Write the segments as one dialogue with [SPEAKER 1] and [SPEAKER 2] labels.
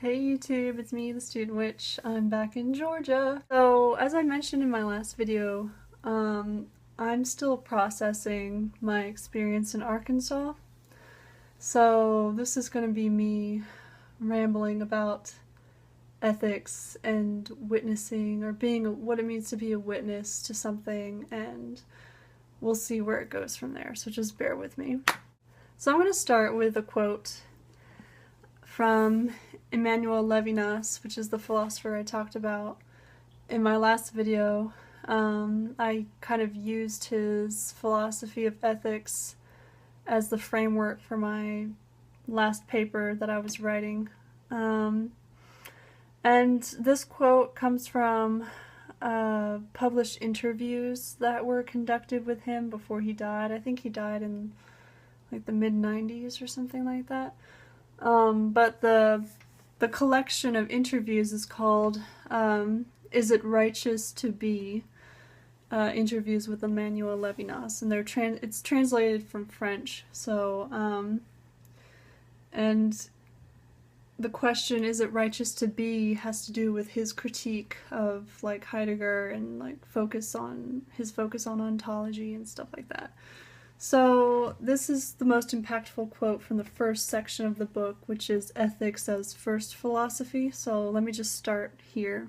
[SPEAKER 1] Hey YouTube, it's me, the Student Witch. I'm back in Georgia. So, as I mentioned in my last video, I'm still processing my experience in Arkansas. So, this is going to be me rambling about ethics and witnessing, or being what it means to be a witness to something, and we'll see where it goes from there. So, just bear with me. So, I'm going to start with a quote from Emmanuel Levinas, which is the philosopher I talked about in my last video. I kind of used his philosophy of ethics as the framework for my last paper that I was writing. And this quote comes from published interviews that were conducted with him before he died. I think he died in like the mid-90s or something like that. But the collection of interviews is called Is It Righteous to Be? Interviews with Emmanuel Levinas, and it's translated from French. So, and the question, is it righteous to be, has to do with his critique of like Heidegger and like his focus on ontology and stuff like that. So this is the most impactful quote from the first section of the book, which is Ethics as First Philosophy. So let me just start here.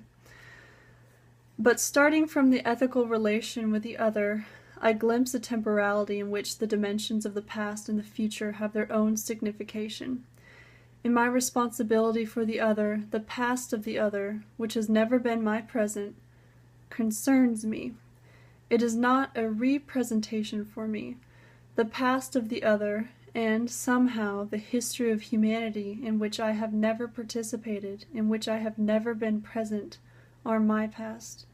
[SPEAKER 1] But starting from the ethical relation with the other, I glimpse a temporality in which the dimensions of the past and the future have their own signification. In my responsibility for the other, the past of the other, which has never been my present, concerns me. It is not a representation for me. The past of the other, and, somehow, the history of humanity in which I have never participated, in which I have never been present, are my past.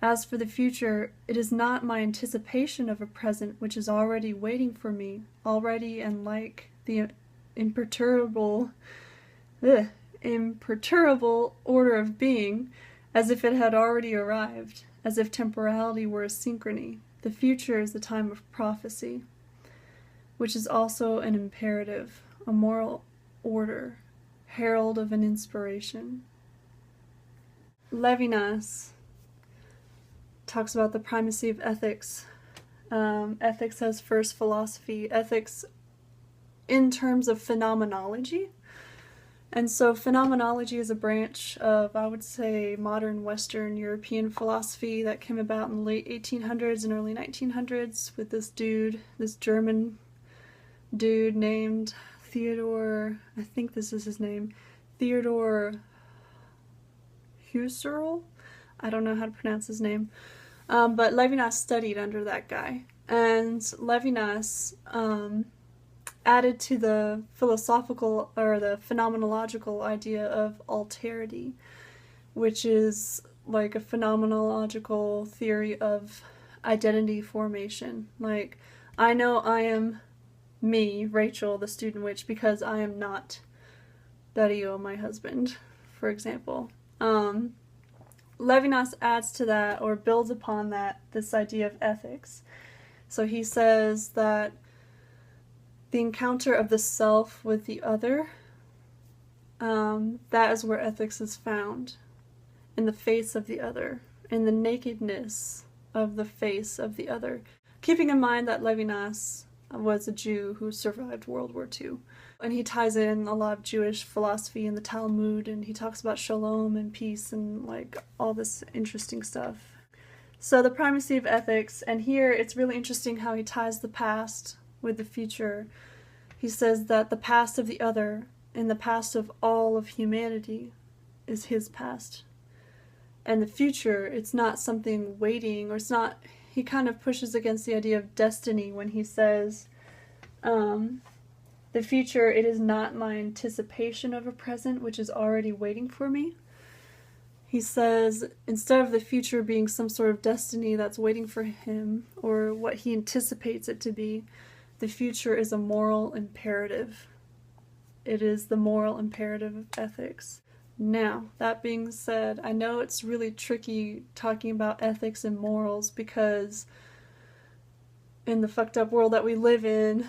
[SPEAKER 1] As for the future, it is not my anticipation of a present which is already waiting for me, already and like the imperturbable order of being, as if it had already arrived, as if temporality were a synchrony. The future is the time of prophecy, which is also an imperative, a moral order, herald of an inspiration. Levinas talks about the primacy of ethics. Ethics as first philosophy, ethics in terms of phenomenology. And so phenomenology is a branch of, I would say, modern Western European philosophy that came about in the late 1800s and early 1900s with this German dude named Theodor, I think this is his name, Theodor Husserl? I don't know how to pronounce his name. But Levinas studied under that guy. And Levinas added to the philosophical or the phenomenological idea of alterity, which is like a phenomenological theory of identity formation. Like, I know I am me, Rachel, the student witch, because I am not Dario, my husband, for example. Levinas adds to that, or builds upon that, this idea of ethics. So he says that the encounter of the self with the other, that is where ethics is found. In the face of the other, in the nakedness of the face of the other. Keeping in mind that Levinas was a Jew who survived World War II. And he ties in a lot of Jewish philosophy in the Talmud, and he talks about shalom and peace and like all this interesting stuff. So the primacy of ethics, and here it's really interesting how he ties the past with the future. He says that the past of the other and the past of all of humanity is his past. And the future, it's not something waiting, or it's not, he kind of pushes against the idea of destiny when he says, the future, it is not my anticipation of a present which is already waiting for me. He says, instead of the future being some sort of destiny that's waiting for him, or what he anticipates it to be, the future is a moral imperative. It is the moral imperative of ethics. Now, that being said, I know it's really tricky talking about ethics and morals because in the fucked up world that we live in,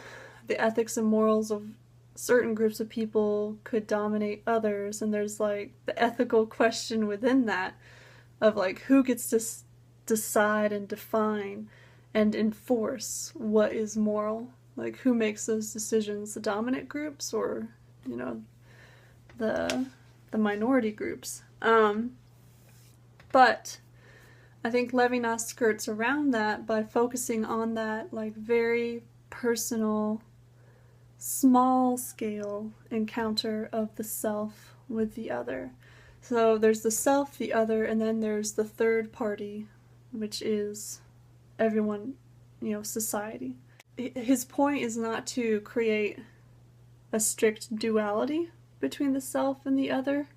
[SPEAKER 1] the ethics and morals of certain groups of people could dominate others, and there's like the ethical question within that of like who gets to decide and define and enforce what is moral. Like who makes those decisions, the dominant groups or, you know, the minority groups. But I think Levinas skirts around that by focusing on that like very personal, small scale encounter of the self with the other. So there's the self, the other, and then there's the third party, which is everyone, you know, society. His point is not to create a strict duality between the self and the other.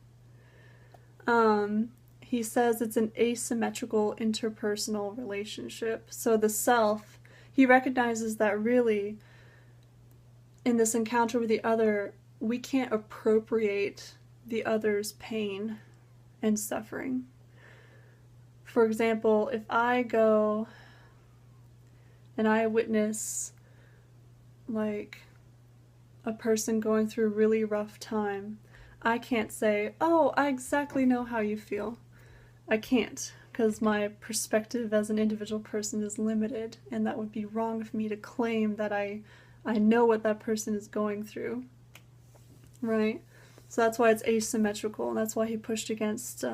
[SPEAKER 1] He says it's an asymmetrical interpersonal relationship. So the self, he recognizes that really in this encounter with the other, we can't appropriate the other's pain and suffering. For example, if I go and I witness like a person going through a really rough time, I can't say, oh, I exactly know how you feel. I can't, because my perspective as an individual person is limited, and that would be wrong of me to claim that I know what that person is going through, right? So that's why it's asymmetrical, and that's why he pushed against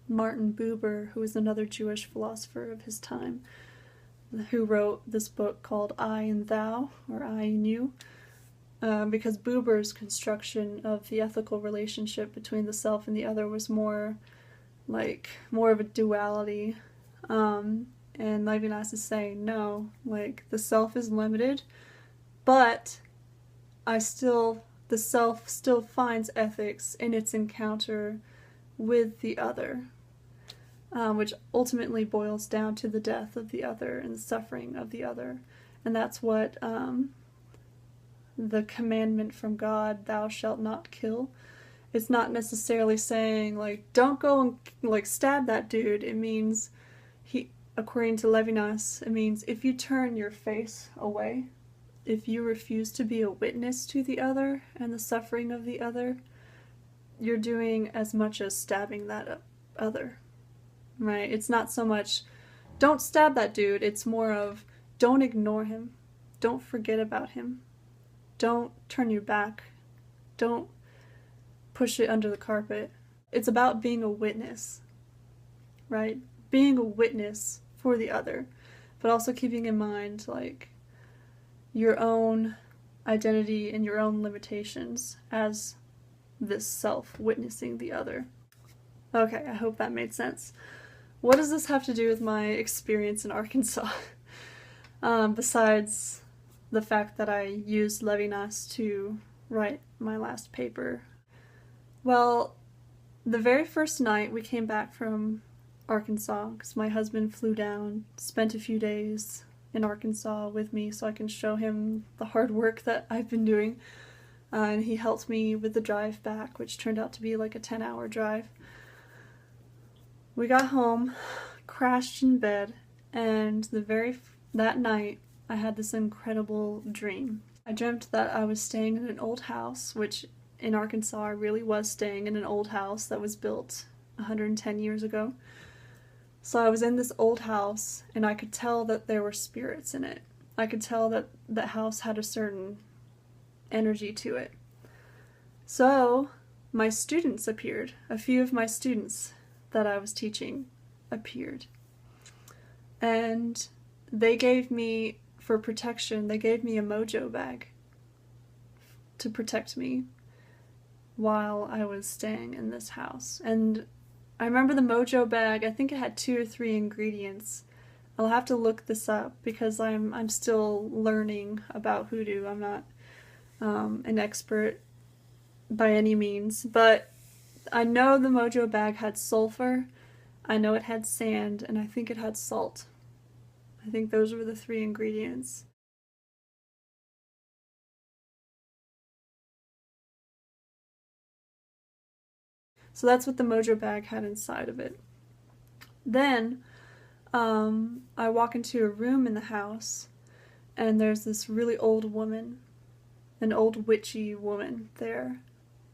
[SPEAKER 1] Martin Buber, who was another Jewish philosopher of his time, who wrote this book called I and Thou, or I and You, because Buber's construction of the ethical relationship between the self and the other was more of a duality, and Levinas is saying no, like the self is limited, but the self still finds ethics in its encounter with the other, which ultimately boils down to the death of the other and the suffering of the other. And that's what the commandment from God, thou shalt not kill, it's not necessarily saying like don't go and like stab that dude. It means, according to Levinas, it means if you turn your face away, if you refuse to be a witness to the other and the suffering of the other, you're doing as much as stabbing that other, right? It's not so much don't stab that dude, it's more of don't ignore him, don't forget about him, don't turn your back, don't push it under the carpet. It's about being a witness, right? Being a witness for the other, but also keeping in mind like your own identity and your own limitations as this self witnessing the other. Okay, I hope that made sense. What does this have to do with my experience in Arkansas? Besides the fact that I used Levinas to write my last paper. Well, the very first night we came back from Arkansas, because my husband flew down, spent a few days in Arkansas with me so I can show him the hard work that I've been doing. And he helped me with the drive back, which turned out to be like a 10-hour drive. We got home, crashed in bed, and that night I had this incredible dream. I dreamt that I was staying in an old house, which in Arkansas I really was staying in an old house that was built 110 years ago. So I was in this old house, and I could tell that there were spirits in it. I could tell that the house had a certain energy to it. So my students appeared. A few of my students that I was teaching appeared. And they gave me, for protection, they gave me a mojo bag to protect me while I was staying in this house. And I remember the mojo bag, I think it had 2 or 3 ingredients. I'll have to look this up because I'm still learning about hoodoo. I'm not an expert by any means, but I know the mojo bag had sulfur, I know it had sand, and I think it had salt. I think those were the 3 ingredients. So that's what the mojo bag had inside of it. Then I walk into a room in the house, and there's this really old woman. an old witchy woman there.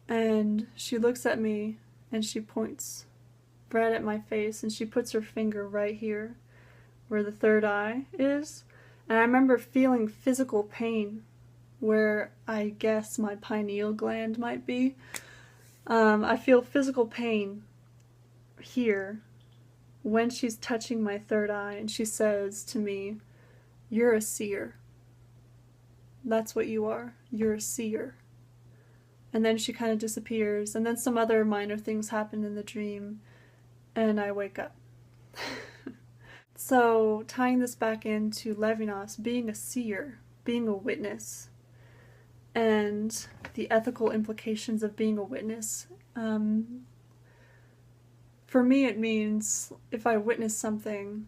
[SPEAKER 1] And she looks at me and she points right at my face and she puts her finger right here where the third eye is. And I remember feeling physical pain where I guess my pineal gland might be. I feel physical pain here when she's touching my third eye, and she says to me, "You're a seer. That's what you are. You're a seer." And then she kind of disappears, and then some other minor things happen in the dream, and I wake up. So, tying this back into Levinas, being a seer, being a witness, and the ethical implications of being a witness. For me, it means if I witness something,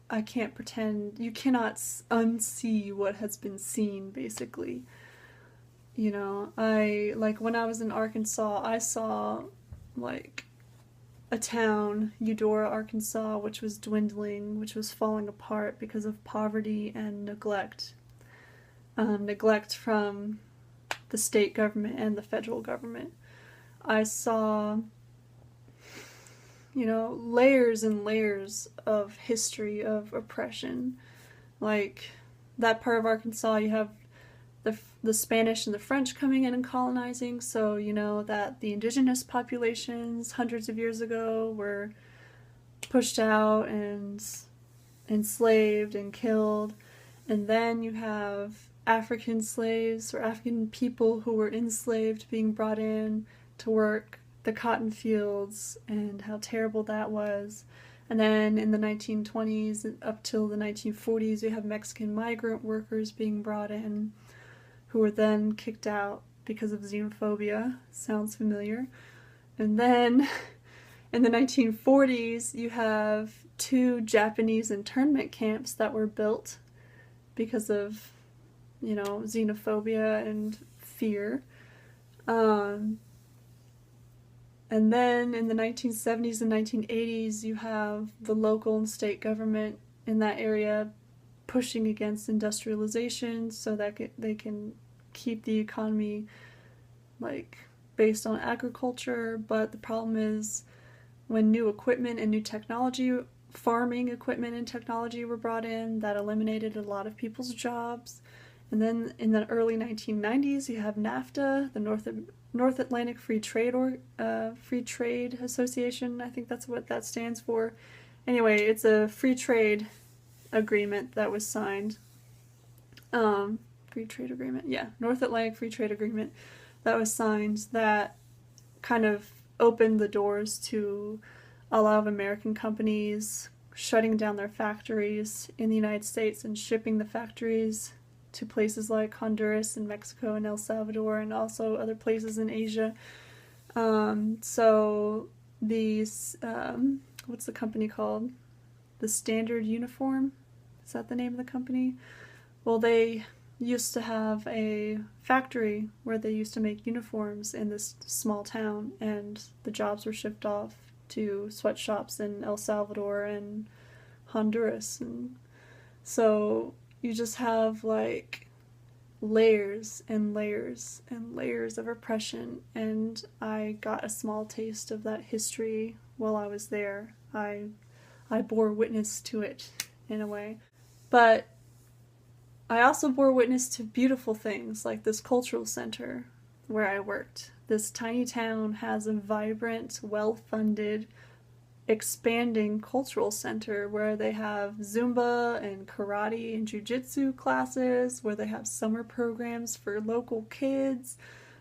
[SPEAKER 1] I can't pretend, you cannot unsee what has been seen, basically. You know, like when I was in Arkansas, I saw like a town, Eudora, Arkansas, which was dwindling, which was falling apart because of poverty and neglect. Neglect from the state government and the federal government. I saw, you know, layers and layers of history of oppression. Like, that part of Arkansas, you have the Spanish and the French coming in and colonizing, so you know that the indigenous populations hundreds of years ago were pushed out and enslaved and killed. And then you have African slaves or African people who were enslaved being brought in to work the cotton fields and how terrible that was. And then in the 1920s up till the 1940s, you have Mexican migrant workers being brought in who were then kicked out because of xenophobia. Sounds familiar. And then in the 1940s, you have 2 Japanese internment camps that were built because of, you know, xenophobia and fear. And then in the 1970s and 1980s, you have the local and state government in that area pushing against industrialization so that they can keep the economy like based on agriculture. But the problem is when new equipment and new technology, farming equipment and technology were brought in, that eliminated a lot of people's jobs. And then in the early 1990s, you have NAFTA, the North Atlantic Free Trade Association. I think that's what that stands for. Anyway, it's a free trade agreement that was signed. Free trade agreement, yeah, North Atlantic Free Trade Agreement that was signed that kind of opened the doors to a lot of American companies shutting down their factories in the United States and shipping the factories to places like Honduras and Mexico and El Salvador and also other places in Asia. So these, what's the company called? The Standard Uniform? Is that the name of the company? Well, they used to have a factory where they used to make uniforms in this small town, and the jobs were shipped off to sweatshops in El Salvador and Honduras. And so you just have like layers and layers and layers of oppression, and I got a small taste of that history while I was there. I bore witness to it in a way. But I also bore witness to beautiful things like this cultural center where I worked. This tiny town has a vibrant, well-funded, expanding cultural center where they have Zumba and karate and jiu-jitsu classes, where they have summer programs for local kids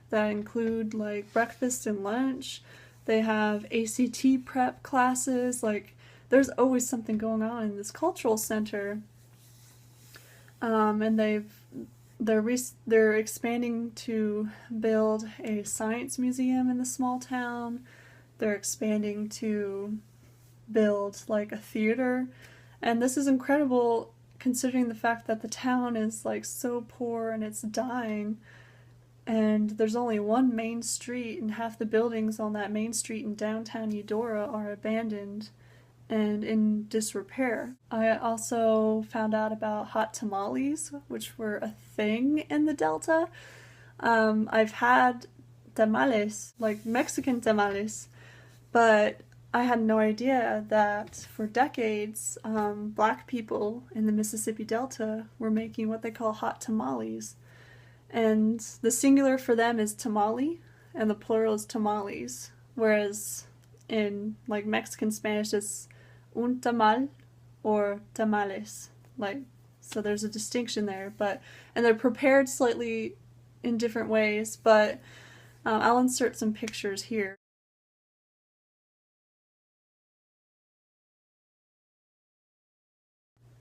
[SPEAKER 1] that include like breakfast and lunch. They have ACT prep classes. Like, there's always something going on in this cultural center. And they're expanding to build a science museum in the small town. They're expanding to build like a theater. And this is incredible considering the fact that the town is like so poor and it's dying. And there's only one main street, and half the buildings on that main street in downtown Eudora are abandoned. and in disrepair. I also found out about hot tamales, which were a thing in the Delta. I've had tamales, like Mexican tamales, but I had no idea that for decades, black people in the Mississippi Delta were making what they call hot tamales. And the singular for them is tamale, and the plural is tamales. Whereas in like Mexican Spanish, it's un tamal or tamales. Like, so there's a distinction there, and they're prepared slightly in different ways, but I'll insert some pictures here.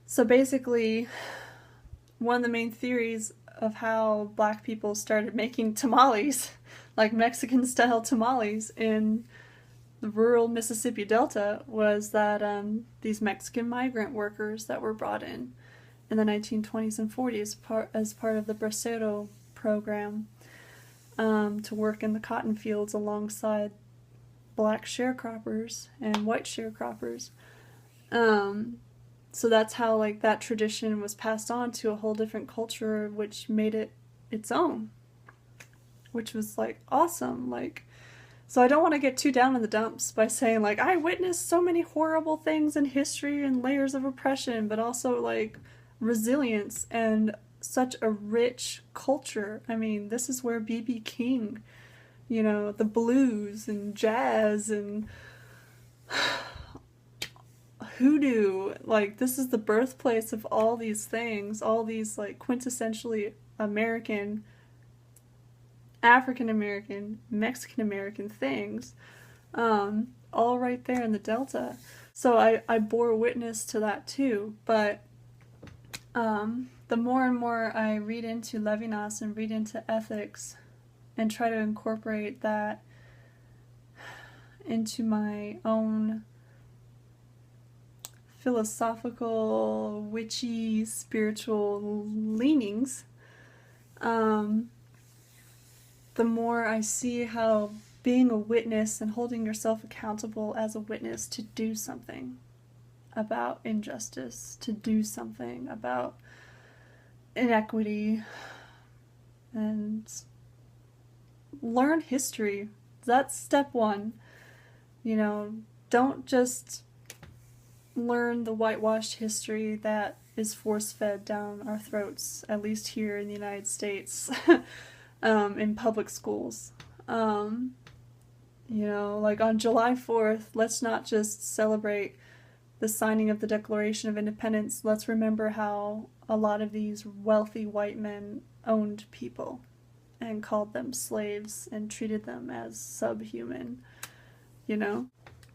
[SPEAKER 1] So basically, one of the main theories of how black people started making tamales, like Mexican style tamales in the rural Mississippi Delta, was that these Mexican migrant workers that were brought in the 1920s and 40s as part of the Bracero program to work in the cotton fields alongside black sharecroppers and white sharecroppers. So that's how like that tradition was passed on to a whole different culture, which made it its own, which was like awesome. Like, so I don't want to get too down in the dumps by saying like I witnessed so many horrible things in history and layers of oppression, but also like resilience and such a rich culture. I mean, this is where B.B. King, you know, the blues and jazz and hoodoo, like this is the birthplace of all these things, all these like quintessentially American, African American, Mexican American things, all right there in the Delta. So I bore witness to that too, but the more and more I read into Levinas and read into ethics and try to incorporate that into my own philosophical, witchy, spiritual leanings, the more I see how being a witness and holding yourself accountable as a witness to do something about injustice, to do something about inequity, and learn history. That's step one. You know, don't just learn the whitewashed history that is force-fed down our throats, at least here in the United States, in public schools. You know, like on July 4th, let's not just celebrate the signing of the Declaration of Independence. Let's remember how a lot of these wealthy white men owned people and called them slaves and treated them as subhuman, you know?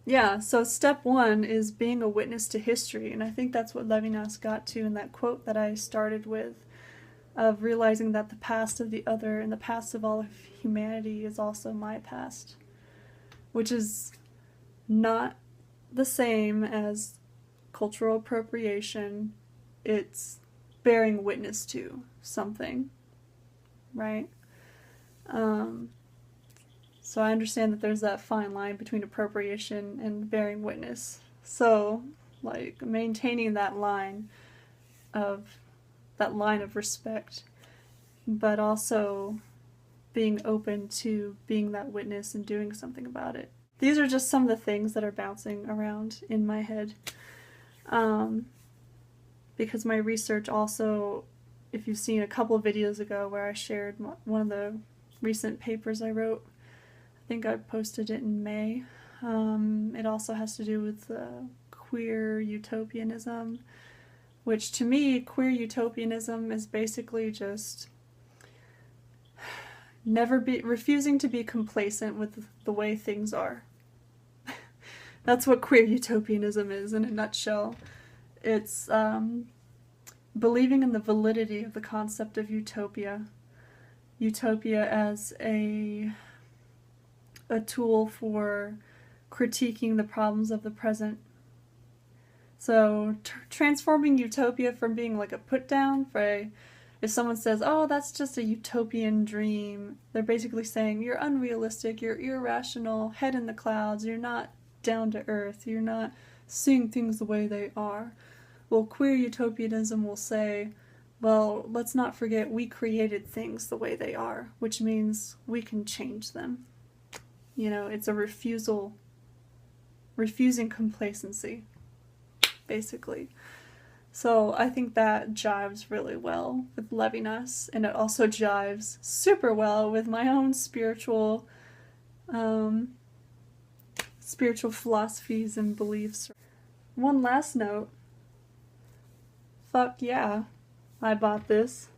[SPEAKER 1] Yeah, so step one is being a witness to history, and I think that's what Levinas got to in that quote that I started with, of realizing that the past of the other and the past of all of humanity is also my past, which is not the same as cultural appropriation. It's bearing witness to something, right? So I understand that there's that fine line between appropriation and bearing witness. So, like, maintaining that line of respect, but also being open to being that witness and doing something about it. These are just some of the things that are bouncing around in my head. Because my research also, if you've seen a couple of videos ago where I shared one of the recent papers I wrote, I think I posted it in May. It also has to do with queer utopianism, which to me, queer utopianism is basically just refusing to be complacent with the way things are. That's what queer utopianism is in a nutshell. It's believing in the validity of the concept of utopia. Utopia as a tool for critiquing the problems of the present. So transforming utopia from being like a put down if someone says, oh, that's just a utopian dream, they're basically saying you're unrealistic, you're irrational, head in the clouds, you're not down to earth, you're not seeing things the way they are. Well, queer utopianism will say, well, let's not forget we created things the way they are, which means we can change them. You know, it's a refusing complacency, basically. So I think that jives really well with Levinas, and it also jives super well with my own spiritual philosophies and beliefs. One last note. Fuck yeah, I bought this.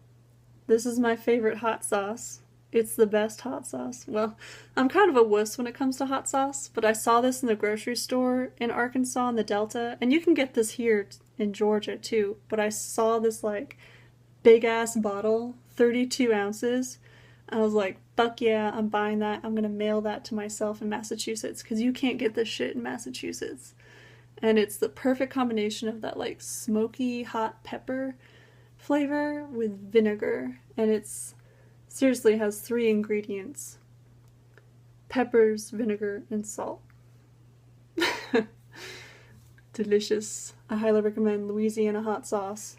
[SPEAKER 1] This is my favorite hot sauce. It's the best hot sauce. Well, I'm kind of a wuss when it comes to hot sauce, but I saw this in the grocery store in Arkansas in the Delta, and you can get this here in Georgia too, but I saw this like big ass bottle, 32 ounces. I was like, fuck yeah, I'm buying that. I'm gonna mail that to myself in Massachusetts, because you can't get this shit in Massachusetts. And it's the perfect combination of that like smoky hot pepper flavor with vinegar, and it's seriously has 3 ingredients: peppers, vinegar, and salt. Delicious. I highly recommend Louisiana hot sauce.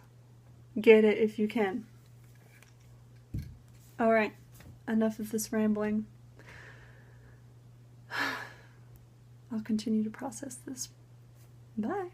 [SPEAKER 1] Get it if you can. Alright, enough of this rambling. I'll continue to process this. Bye.